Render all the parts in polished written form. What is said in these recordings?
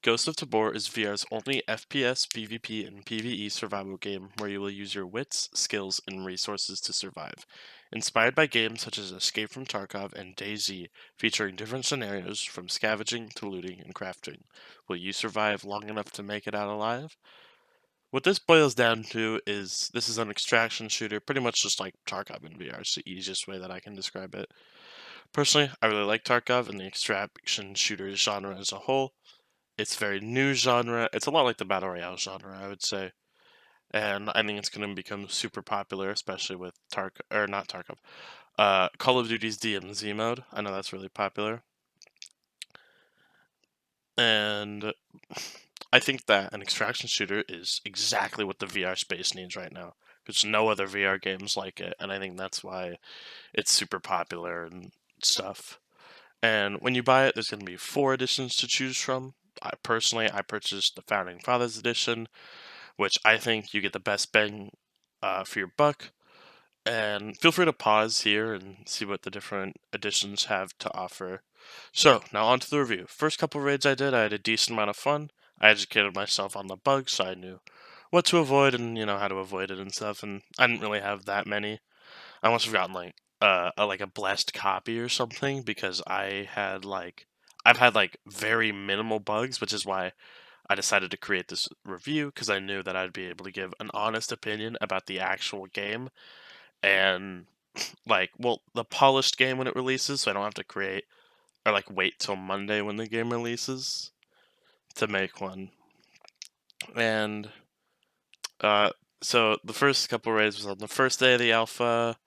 Ghost of Tabor is VR's only FPS, PvP, and PvE survival game where you will use your wits, skills, and resources to survive. Inspired by games such as Escape from Tarkov and DayZ, featuring different scenarios from scavenging to looting and crafting. Will you survive long enough to make it out alive? What this boils down to is this is an extraction shooter, pretty much just like Tarkov in VR. It's the easiest way that I can describe it. Personally, I really like Tarkov and the extraction shooter genre as a whole. It's very new genre. It's a lot like the battle royale genre, I would say, and I think it's going to become super popular, especially with not Tarkov, Call of Duty's DMZ mode. I know that's really popular, and I think that an extraction shooter is exactly what the VR space needs right now. There's no other VR games like it, and I think that's why it's super popular and stuff. And when you buy it, there's going to be 4 editions to choose from. I purchased the Founding Fathers edition, which I think you get the best bang for your buck. And feel free to pause here and see what the different editions have to offer. So, now on to the review. First couple raids I did, I had a decent amount of fun. I educated myself on the bugs, so I knew what to avoid and, how to avoid it and stuff. And I didn't really have that many. I must have gotten like a blessed copy or something because I've had like very minimal bugs, which is why I decided to create this review because I knew that I'd be able to give an honest opinion about the actual game and the polished game when it releases, so I don't have to create or wait till Monday when the game releases to make one. And uh, so the first couple raids was on the first day of the alpha,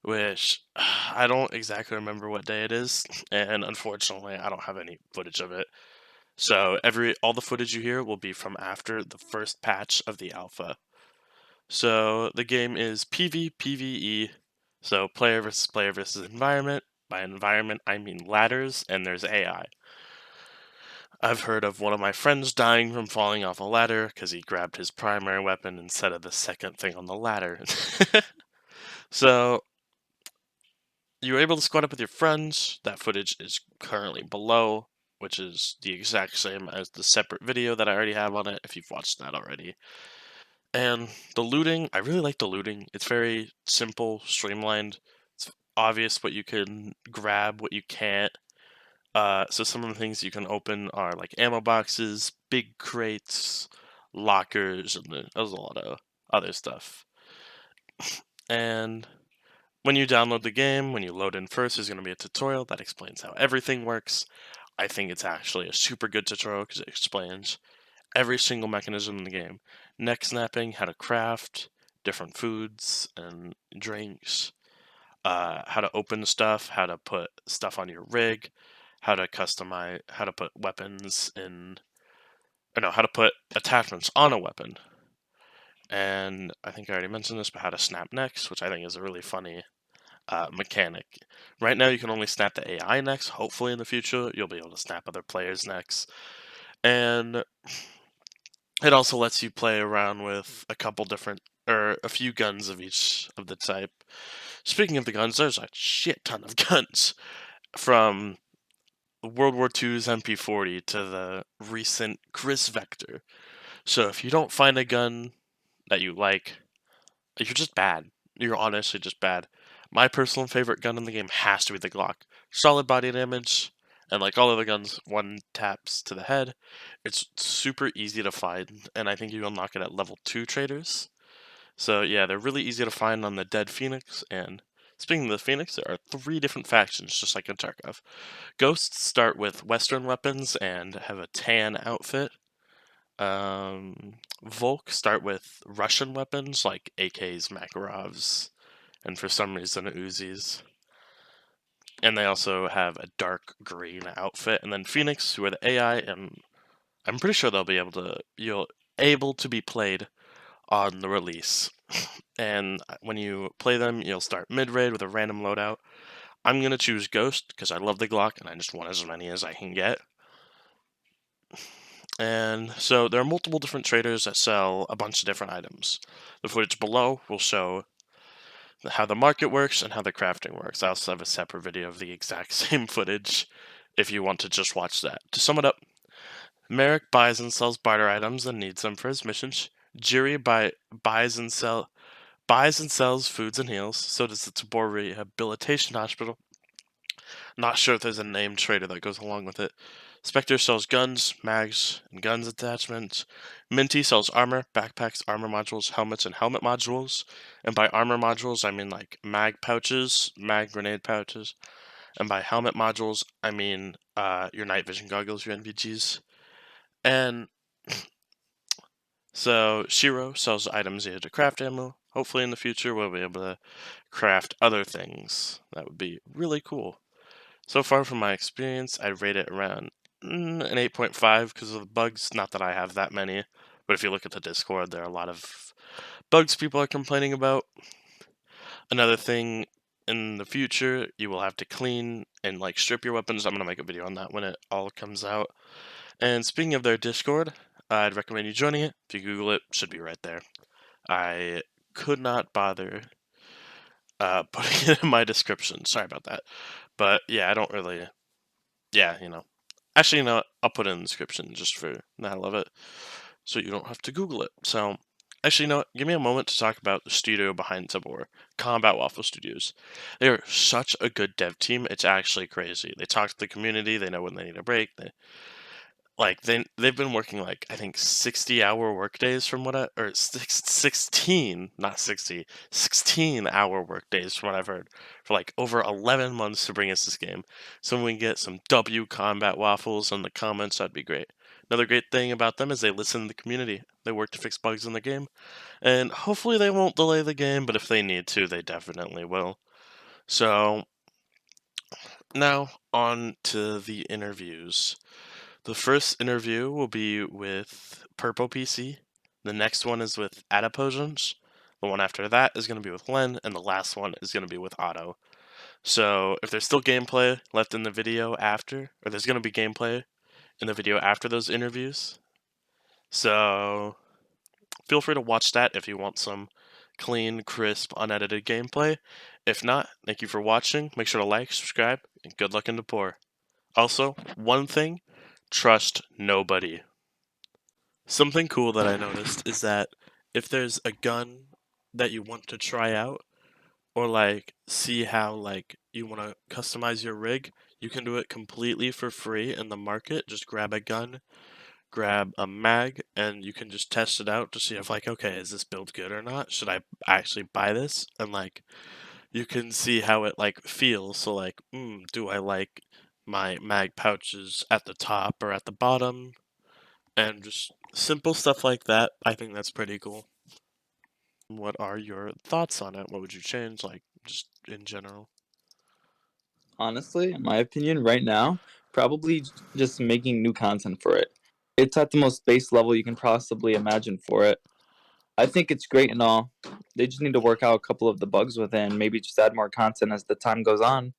which I don't exactly remember what day it is, and unfortunately I don't have any footage of it. So all the footage you hear will be from after the first patch of the alpha. So the game is PvPvE, so player versus environment. By environment, I mean ladders, and there's AI. I've heard of one of my friends dying from falling off a ladder because he grabbed his primary weapon instead of the second thing on the ladder. So you were able to squad up with your friends. That footage is currently below, which is the exact same as the separate video that I already have on it if you've watched that already. And the looting, I really like the looting. It's very simple, streamlined. It's obvious what you can grab, what you can't. So some of the things you can open are like ammo boxes, big crates, lockers, and there's a lot of other stuff. And when you download the game, when you load in first, there's going to be a tutorial that explains how everything works. I think it's actually a super good tutorial because it explains every single mechanism in the game. Neck snapping, how to craft, different foods and drinks, how to open stuff, how to put stuff on your rig, how to customize, how to put weapons in, or no, how to put attachments on a weapon. And I think I already mentioned this, but how to snap necks, which I think is a really funny mechanic. Right now, you can only snap the AI necks. Hopefully, in the future, you'll be able to snap other players' necks. And it also lets you play around with a few guns of each of the type. Speaking of the guns, there's a shit ton of guns from World War II's MP40 to the recent Chris Vector. So if you don't find a gun that you like, you're just bad. You're honestly just bad. My personal favorite gun in the game has to be the Glock. Solid body damage, and like all other guns, 1 taps to the head. It's super easy to find, and I think you unlock it at level 2 traders. So yeah, they're really easy to find on the Dead Phoenix, and speaking of the Phoenix, there are 3 different factions, just like in Tarkov. Ghosts start with Western weapons and have a tan outfit. Volk start with Russian weapons like AKs, Makarovs, and for some reason Uzis. And they also have a dark green outfit. And then Phoenix, who are the AI, and I'm pretty sure you'll able to be played on the release. And when you play them, you'll start mid-raid with a random loadout. I'm gonna choose Ghost because I love the Glock and I just want as many as I can get. And so there are multiple different traders that sell a bunch of different items. The footage below will show how the market works and how the crafting works. I also have a separate video of the exact same footage if you want to just watch that. To sum it up, Merrick buys and sells barter items and needs them for his missions. Jiri buys and sells foods and heals. So does the Tabor Rehabilitation Hospital. Not sure if there's a name trader that goes along with it. Spectre sells guns, mags, and guns attachments. Minty sells armor, backpacks, armor modules, helmets, and helmet modules. And by armor modules, I mean like mag pouches, mag grenade pouches. And by helmet modules, I mean your night vision goggles, your NVGs. And so Shiro sells items needed to craft ammo. Hopefully in the future we'll be able to craft other things. That would be really cool. So far from my experience, I'd rate it around an 8.5 because of the bugs. Not that I have that many, but if you look at the Discord, there are a lot of bugs people are complaining about. Another thing, in the future, you will have to clean and like strip your weapons. I'm gonna make a video on that when it all comes out. And speaking of their Discord, I'd recommend you joining it. If you Google it, should be right there. I could not bother putting it in my description. Sorry about that. But yeah, I don't really. Yeah, Actually, I'll put it in the description just for the hell of it, so you don't have to Google it. So, actually, give me a moment to talk about the studio behind Tabor, Combat Waffle Studios. They are such a good dev team. It's actually crazy. They talk to the community. They know when they need a break. They've been working like I think 60-hour work days from what I or 16, not 60, 16-hour work days from what I've heard for like over 11 months to bring us this game. So when we get some W combat waffles in the comments, that'd be great. Another great thing about them is they listen to the community. They work to fix bugs in the game, and hopefully they won't delay the game, but if they need to, they definitely will. So now on to the interviews. The first interview will be with Purple PC. The next one is with Adiposions. The one after that is going to be with Len, and the last one is going to be with Otto. So if there's still gameplay left in the video after, or there's going to be gameplay in the video after those interviews. So feel free to watch that if you want some clean, crisp, unedited gameplay. If not, thank you for watching. Make sure to like, subscribe, and good luck in the pour. Also, one thing, trust nobody. Something cool that I noticed is that if there's a gun that you want to try out or like see how like you want to customize your rig, you can do it completely for free in the market. Just grab a gun, grab a mag, and you can just test it out to see if like, okay, is this build good or not? Should I actually buy this? And like you can see how it like feels. So like, do I like my mag pouches at the top or at the bottom? And just simple stuff like that. I think that's pretty cool. What are your thoughts on it? What would you change, like, just in general? Honestly, in my opinion, right now, probably just making new content for it. It's at the most base level you can possibly imagine for it. I think it's great and all. They just need to work out a couple of the bugs with it and maybe just add more content as the time goes on.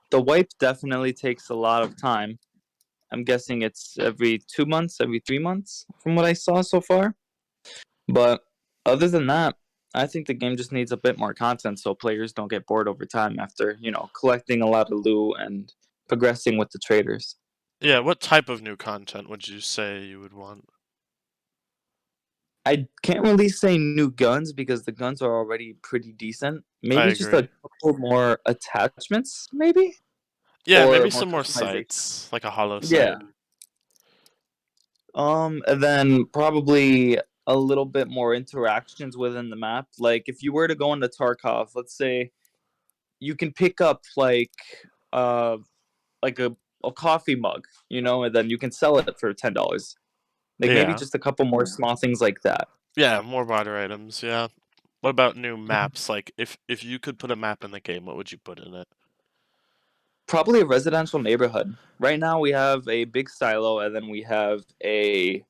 The wipe definitely takes a lot of time. I'm guessing it's every 2 months, every 3 months, from what I saw so far. But other than that, I think the game just needs a bit more content so players don't get bored over time after, collecting a lot of loot and progressing with the traders. Yeah, what type of new content would you say you would want? I can't really say new guns because the guns are already pretty decent. I Maybe just agree. a couple more attachments, maybe? Yeah, Or maybe more some more customization. sights, like a hollow Yeah. sight. And then probably a little bit more interactions within the map. Like if you were to go into Tarkov, let's say you can pick up uh like a coffee mug, and then you can sell it for $10. Like maybe Yeah. just a couple more small things like that. Yeah, more barter items, yeah. What about new maps? Like, if you could put a map in the game, what would you put in it? Probably a residential neighborhood. Right now we have a big silo and then we have the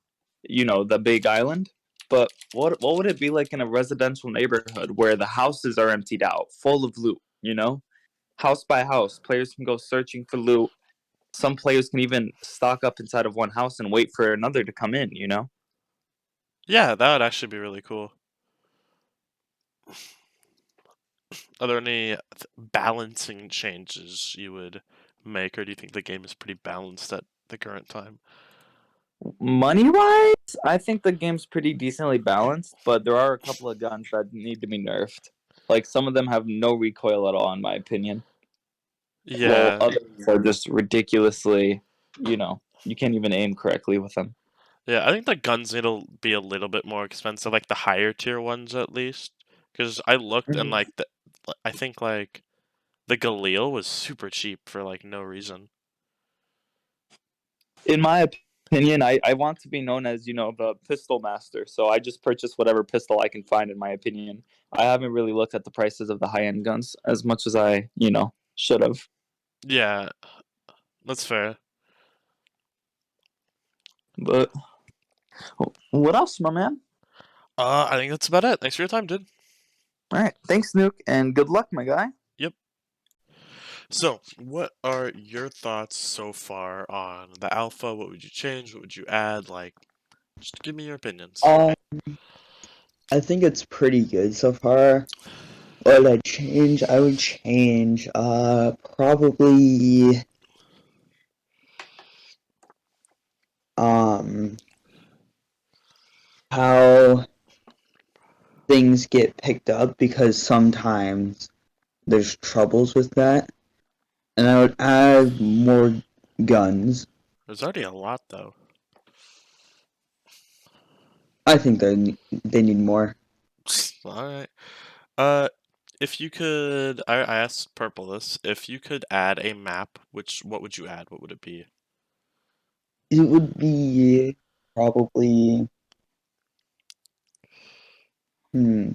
big island. But what would it be like in a residential neighborhood where the houses are emptied out, full of loot? House by house, players can go searching for loot. Some players can even stock up inside of one house and wait for another to come in? Yeah, that would actually be really cool. Are there any balancing changes you would make, or do you think the game is pretty balanced at the current time? Money wise, I think the game's pretty decently balanced, but there are a couple of guns that need to be nerfed. Like some of them have no recoil at all, in my opinion. While Yeah, others are just ridiculously, you can't even aim correctly with them. yeah. I think the guns need to be a little bit more expensive, like the higher tier ones at least. Because I looked and Mhm. I think like the Galil was super cheap for like no reason. In my opinion, I want to be known as, the pistol master. So I just purchase whatever pistol I can find, in my opinion. I haven't really looked at the prices of the high end guns as much as I, should have. Yeah, that's fair. But what else, my man? I think that's about it. Thanks for your time, dude. All right. Thanks, Nuke, and good luck, my guy. Yep. So, what are your thoughts so far on the alpha? What would you change? What would you add? Like, just give me your opinions. Um, I think it's pretty good so far. What would I change? I would change, probably, um, how things get picked up because sometimes there's troubles with that. And I would add more guns. There's already a lot, though. I think they need more. All right. Uh, if you could, I asked Purple this. If you could add a map, what would you add? What would it be? It would be probably, hmm,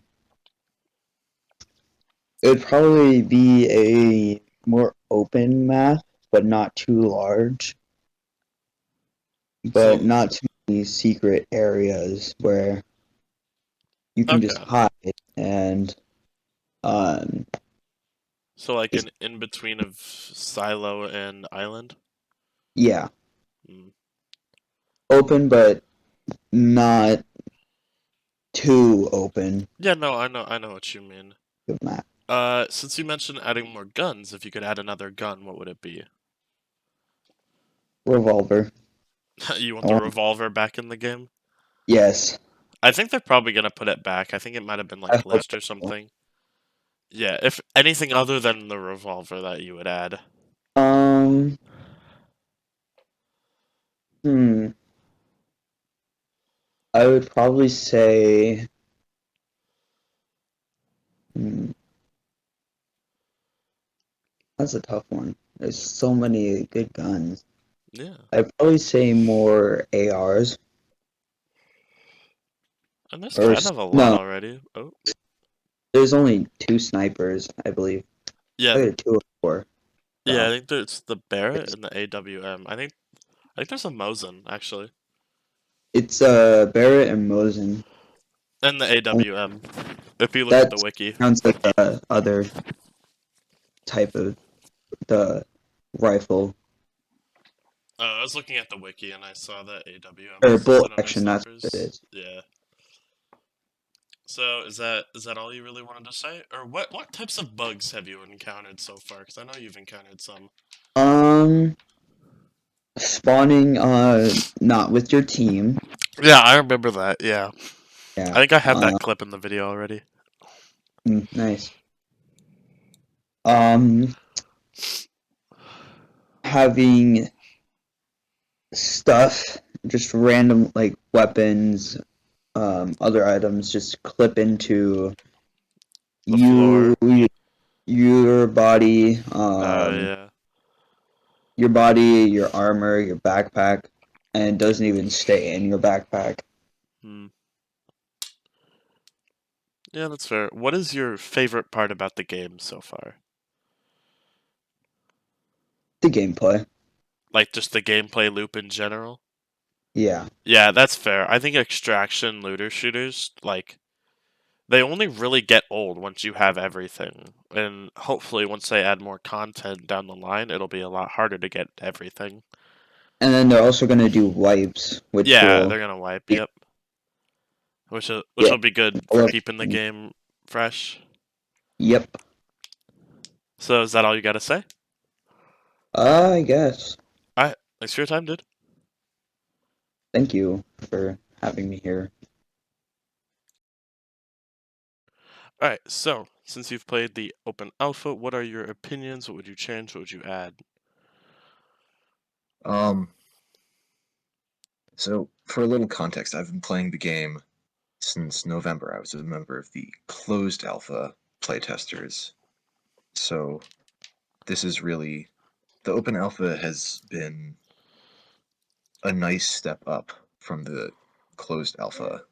it would probably be a more open map, but not too large, but So, not too many secret areas where you can just okay. hide and um So like just an in between of Silo and Island. yeah, Hmm. open but not too open Yeah, no, I know what you mean. map. Since you mentioned adding more guns, if you could add another gun, what would it be? Revolver. You want I the want, revolver back in the game? yes. I think they're probably gonna put it back. I think it might have been like I hope glitched or so. something. Yeah, if anything other than the revolver that you would add. Um hmm. I would probably say hmm, that's a tough one. There's so many good guns. Yeah, I'd probably say more ARs and there's or kind of a lot no, already. Oh, there's only two snipers, I believe. yeah, Either two or four. yeah. I So think there's the Barrett it's and the AWM. I think there's a Mosin actually, it's Barrett and Mosin. and the AWM. If you look at That the wiki. sounds like the other type of the rifle I was looking at the wiki and I saw that AWM or was bolt listed under action. That's what it snipers. is. Yeah. So is that all you really wanted to say, or what types of bugs have you encountered so far? Because I know you've encountered some. Um, spawning not with your team. Yeah, I remember that. Yeah, I Yeah. think I have that clip in the video already. Nice. Um, having stuff just random like weapons, other items just clip into The floor. you, your body, Yeah. your body, your armor, your backpack, and it doesn't even stay in your backpack. Hmm. Yeah, that's fair. What is your favorite part about the game so far? The gameplay. Like just the gameplay loop in general? Yeah. Yeah, that's fair. I think extraction looter shooters, like, they only really get old once you have everything. And hopefully, once they add more content down the line, it'll be a lot harder to get everything. And then they're also gonna do wipes, which Yeah, will they're gonna wipe. be Yep, which yeah. will be good for keeping the game fresh. Yep. So is that all you gotta say? I guess. All right, thanks for your time, dude. Thank you for having me here. All right, so since you've played the open alpha, what are your opinions? What would you change? What would you add? So for a little context, I've been playing the game since November. I was a member of the closed alpha playtesters. So this is really the open alpha has been a nice step up from the closed alpha.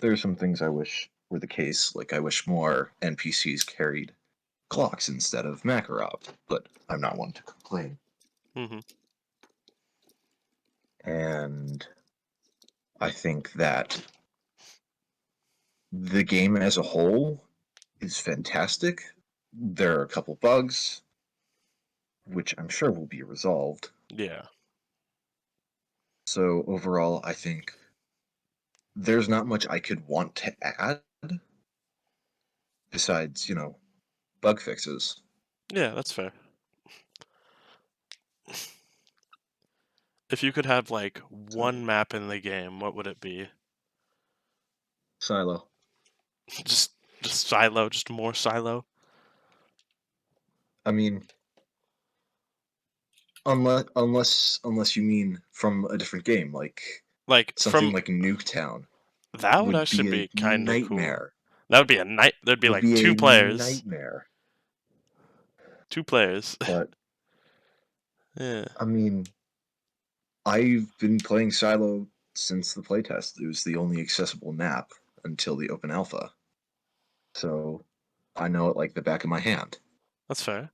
There are some things I wish were the case, like I wish more NPCs carried clocks instead of Makarov, but I'm not one to complain. Mm-hmm. And I think that the game as a whole is fantastic. There are a couple bugs, which I'm sure will be resolved. Yeah. So overall, I think there's not much I could want to add besides, bug fixes. Yeah, that's fair. If you could have like one map in the game, what would it be? Silo. Just silo, just more silo. I mean, unless you mean from a different game, like Like something from like Nuketown that would would actually be a be kind of cool. nightmare. That would be a night. There'd be Would like be a two players. nightmare. Two players. But Yeah. I mean, I've been playing Silo since the playtest. It was the only accessible map until the open alpha. So I know it like the back of my hand. That's fair.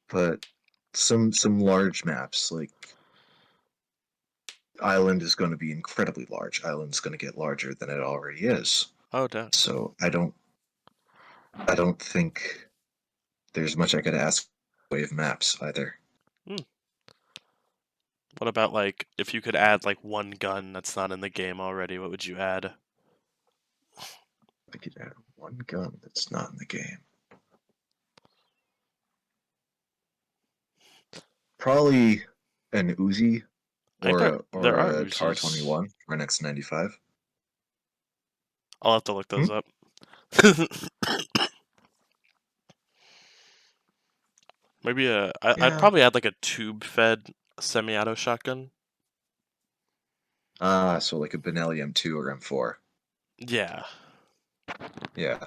But some large maps, like Island is going to be incredibly large. Island's going to get larger than it already is. Oh, damn. So I don't think there's much I could ask in the way of maps either. What about like if you could add like one gun that's not in the game already? What would you add? I could add one gun that's not in the game. Probably an Uzi I think or there are a Tar Uzis. 21 or an X95. I'll have to look those up. Maybe I'd probably add like a tube-fed semi-auto shotgun. So like a Benelli M2 or M4. Yeah. Yeah.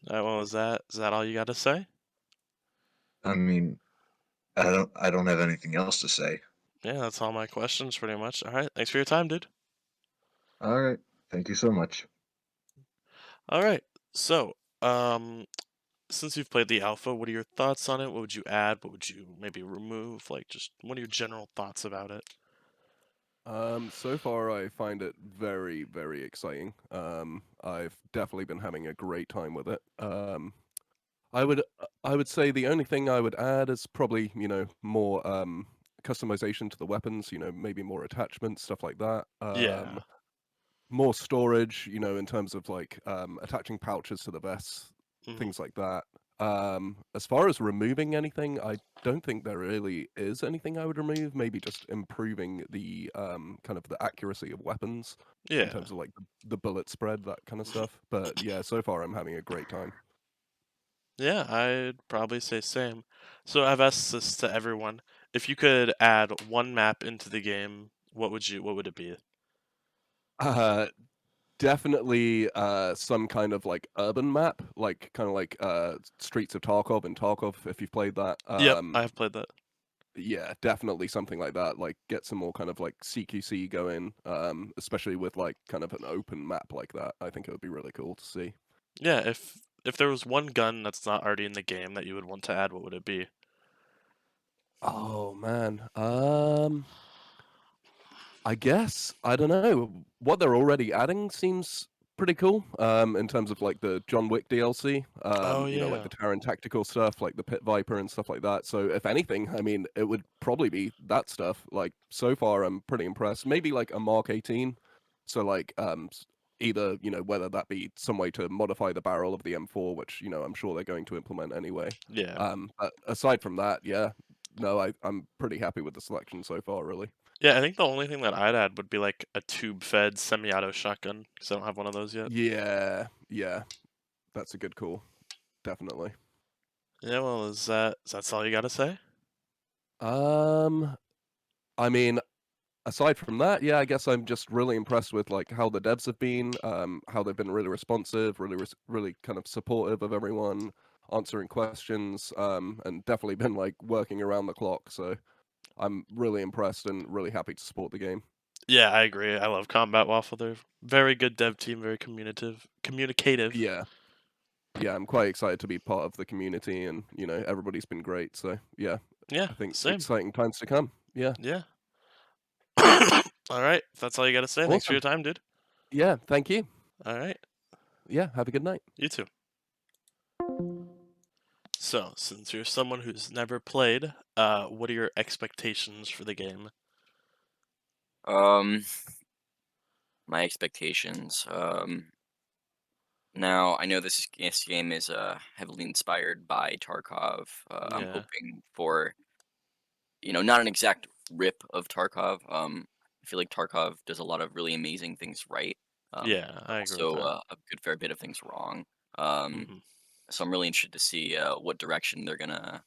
What was that? Is that all you got to say? I mean, I don't have anything else to say. Yeah, that's all my questions pretty much. All right, thanks for your time, dude. All right. Thank you so much. All right. So, since you've played the alpha, what are your thoughts on it? What would you add? What would you maybe remove? Like, just what are your general thoughts about it? So far, I find it very, very exciting. I've definitely been having a great time with it. I would say the only thing I would add is probably more customization to the weapons. Maybe more attachments, stuff like that. Yeah. More storage. In terms of like attaching pouches to the vests, Mhm. things like that. As far as removing anything, I don't think there really is anything I would remove. Maybe just improving the kind of the accuracy of weapons in Yeah. terms of like the bullet spread, that kind of stuff. But yeah, so far I'm having a great time. Yeah, I'd probably say same. So I've asked this to everyone. If you could add one map into the game, what would it be? Uh, Definitely some kind of like urban map, like kind of like Streets of Tarkov in Tarkov, if you've played that. Yep, I have played that. Yeah, definitely something like that. Like get some more kind of like CQC going, especially with like kind of an open map like that. I think it would be really cool to see. Yeah, if there was one gun that's not already in the game that you would want to add, what would it be? Oh man. I guess I don't know. What they're already adding seems pretty cool. In terms of like the John Wick DLC. Oh Like yeah. the Terran tactical stuff, like the Pit Viper and stuff like that. So if anything, I mean, it would probably be that stuff. Like so far, I'm pretty impressed. Maybe like a Mark 18. So like either, whether that be some way to modify the barrel of the M4, which, I'm sure they're going to implement anyway. Yeah. But aside from that, yeah, no, I'm pretty happy with the selection so far, really. Yeah, I think the only thing that I'd add would be like a tube-fed semi-auto shotgun because I don't have one of those yet. Yeah, that's a good call, definitely. Yeah, well, is that's all you got to say? I mean, aside from that, yeah, I guess I'm just really impressed with like how the devs have been, how they've been really responsive, really kind of supportive of everyone, answering questions, and definitely been like working around the clock. So I'm really impressed and really happy to support the game. Yeah, I agree. I love Combat Waffle. They're very good dev team, very communicative. Yeah, I'm quite excited to be part of the community, and everybody's been great. So yeah, Yeah, I think same. exciting times to come. Yeah, Yeah. All right, if that's all you got to say. Thanks for your awesome. time, dude. Yeah, thank you. All right, Yeah, have a good night. you too. So, since you're someone who's never played, what are your expectations for the game? Um, my expectations. Now I know this game is heavily inspired by Tarkov. I'm Yeah, hoping for not an exact rip of Tarkov. I feel like Tarkov does a lot of really amazing things right. yeah, But I agree with also that. a good fair bit of things wrong. Um, Hmm. so I'm really interested to see what direction they're gonna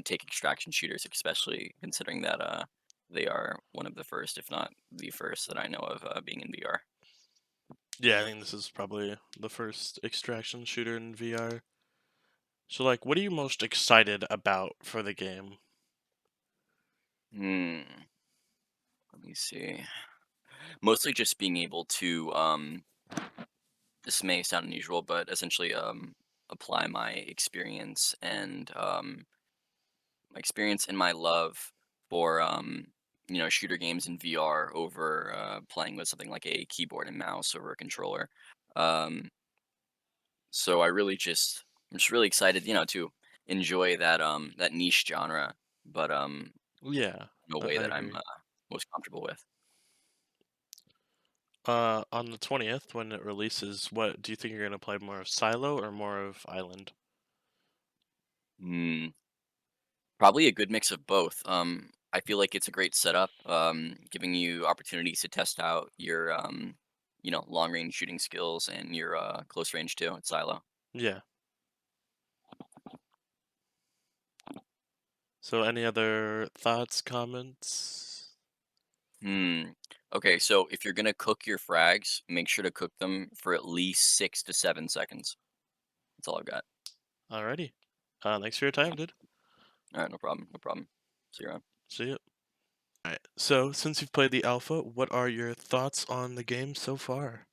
take extraction shooters, especially considering that they are one of the first, if not the first, that I know of being in VR. Yeah, I think this is probably the first extraction shooter in VR. So, like, what are you most excited about for the game? Hmm. Let me see. Mostly just being able to this may sound unusual, but essentially apply my experience and my experience and my love for shooter games in VR over playing with something like a keyboard and mouse over a controller. Um, so I'm just really excited, to enjoy that niche genre, but Yeah, in a way I that I'm agree. most comfortable with. On the 20th, when it releases, what do you think you're gonna play more of Silo or more of Island? Hmm. Probably a good mix of both. I feel like it's a great setup, giving you opportunities to test out your, long range shooting skills and your close range too at Silo. Yeah. So, any other thoughts, comments? Hmm. Okay, so if you're gonna cook your frags, make sure to cook them for at least 6 to 7 seconds. That's all I've got. Alrighty. Thanks for your time, dude. All right, no problem, no problem. See you around. See you. Alright. So, since you've played the alpha, what are your thoughts on the game so far?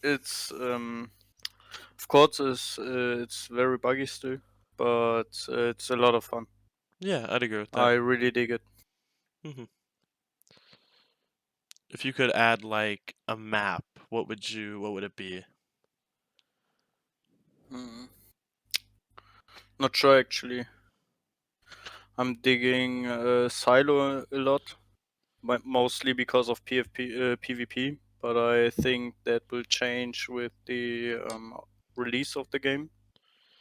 It's of course it's very buggy still, but it's a lot of fun. Yeah, I'd agree with I that. really dig it. Hmm. If you could add like a map, what would it be? Mm, Not sure actually. I'm digging Silo a lot, mostly because of PvP. But I think that will change with the release of the game,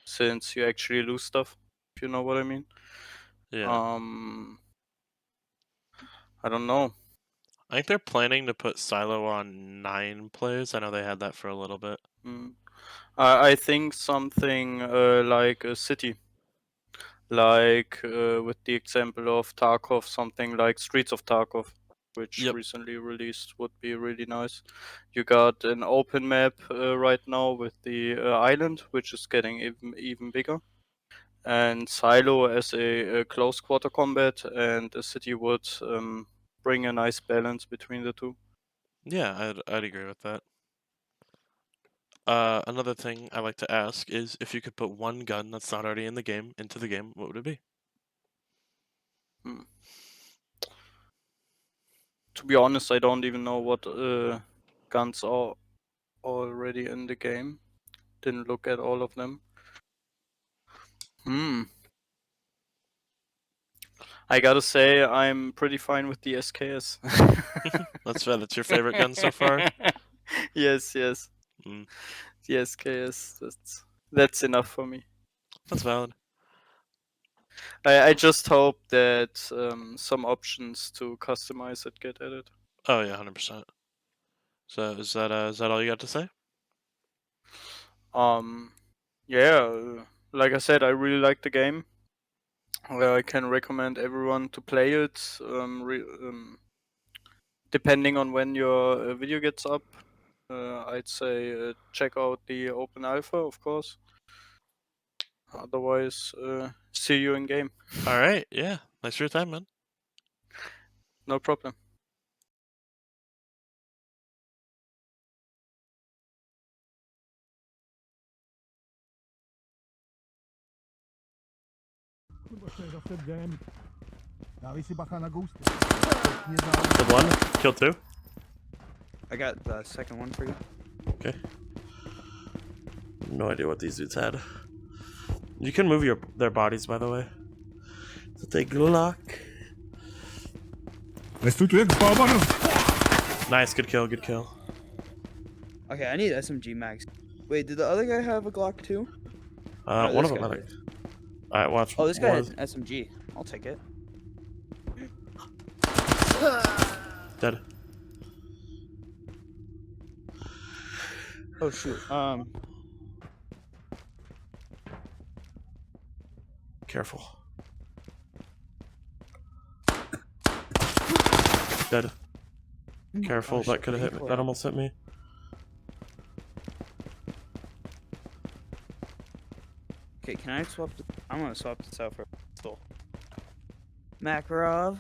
since you actually lose stuff. If you know what I mean. Yeah. Um, I don't know. I think they're planning to put Silo on 9 plays. I know they had that for a little bit. Mm. I think something like a city, like with the example of Tarkov, something like Streets of Tarkov, which Yep. recently released, would be really nice. You got an open map right now with the island, which is getting even bigger, and Silo as a close quarter combat, and a city would bring a nice balance between the two. Yeah, I'd agree with that. Another thing I like to ask is if you could put one gun that's not already in the game into the game, what would it be? Hmm. To be honest, I don't even know what guns are already in the game. Didn't look at all of them. Hmm. I gotta say, I'm pretty fine with the SKS. That's fair. That's your favorite gun so far? Yes, yes. Mm. The SKS. That's enough for me. That's valid. I just hope that some options to customize it get added. Oh yeah, 100%. So is that all you got to say? Yeah, like I said, I really like the game. I can recommend everyone to play it. Depending on when your video gets up, I'd say check out the open alpha, of course. Otherwise, see you in game. All right. Yeah. Thanks for your time, man. No problem. Killed one. Killed two. I got the second one for you. Okay. No idea what these dudes had. You can move their bodies, by the way. So they Glock. Nice, good kill, good kill. Okay, I need SMG mags. Wait, did the other guy have a Glock too? One this of them guy had did. Alright, watch. Oh, this guy one had an SMG. I'll take it. Dead. Oh shoot. Careful. Dead. Careful, gosh, that could have hit me. recoil. That almost hit me. Okay, can I swap? I'm gonna swap this out for a pistol. Makarov.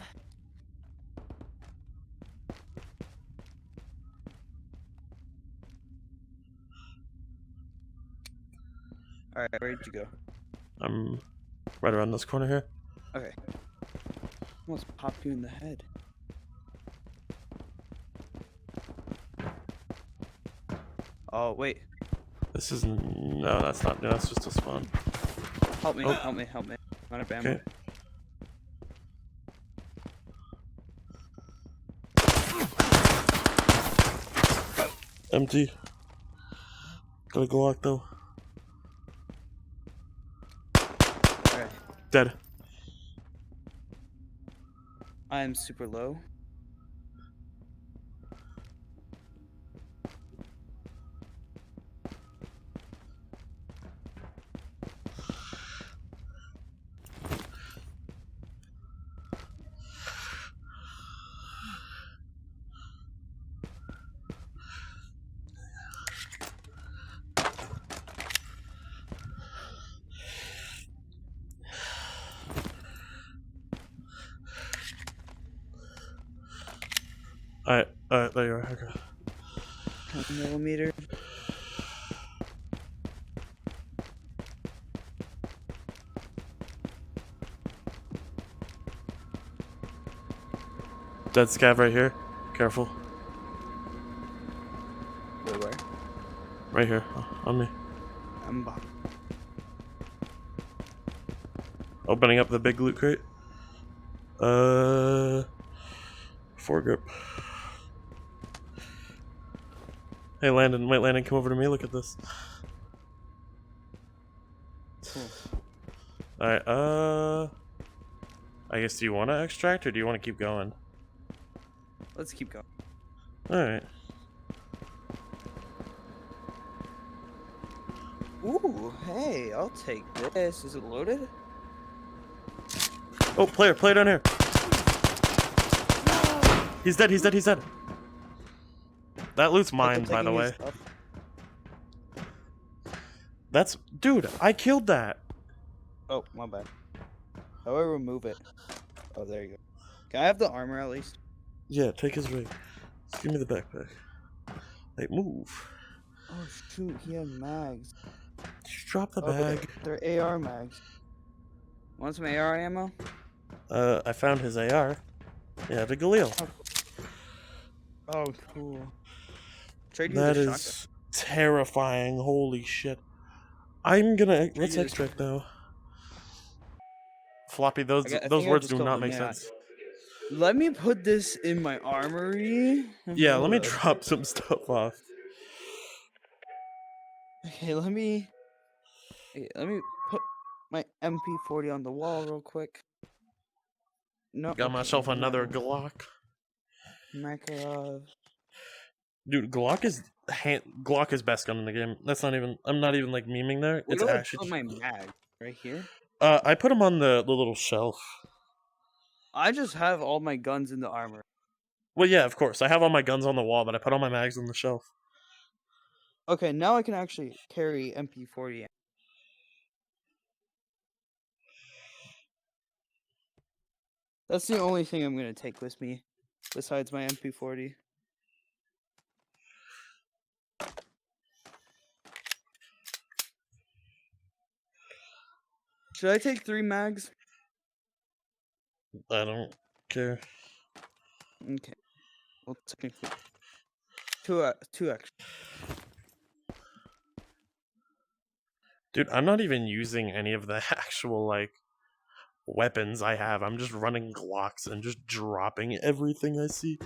All right, where did you go? I'm right around this corner here. Okay. Almost popped you in the head. Oh wait, This is no, that's not. No, that's just a spawn. help me, Oh. help me, help me. I'm out of ammo. Okay. Empty. Gotta go out though. Alright, Dead. I am super low. Alright, there you are. Okay. 10mm. Dead scav right here. Careful. Wait, where? Right here. On me. I'm behind. Opening up the big loot crate. Foregrip. Hey Landon, wait Landon, come over to me, look at this. Cool. Alright, I guess do you want to extract or do you want to keep going? Let's keep going. Alright. Ooh, hey, I'll take this. Is it loaded? Oh, player down here. He's dead, he's dead, he's dead. That loot's mine, by the way. That's... Dude, I killed that. Oh, my bad. How do I remove it? Oh, there you go. Can I have the armor at least? Yeah, take his rig. Just give me the backpack. Hey, move. Oh, shoot, he had mags. Just drop the Oh, bag. they're AR mags. Want some AR ammo? I found his AR. Yeah, the Galil. Oh, cool. Trade you That the is terrifying. Holy shit. I'm gonna... Let's you the extract now. Floppy, those I those think I words just do killed not the make man. sense. Let me put this in my armory. Yeah, let me Hold up. drop some stuff off. Okay, let me put my MP40 on the wall real quick. No, Got okay, myself another no. Glock. Makarov. Dude, Glock is best gun in the game. That's not even. I'm not even like memeing there. Where It's do I actually. put my mag? Right here? I put them on the little shelf. I just have all my guns in the armor. Well, yeah, of course. I have all my guns on the wall, but I put all my mags on the shelf. Okay, now I can actually carry MP40. That's the only thing I'm gonna take with me, besides my MP40. Should I take 3 mags? I don't care. Okay. Well, technically, two extra. Dude, I'm not even using any of the actual like weapons I have. I'm just running Glocks and just dropping everything I see.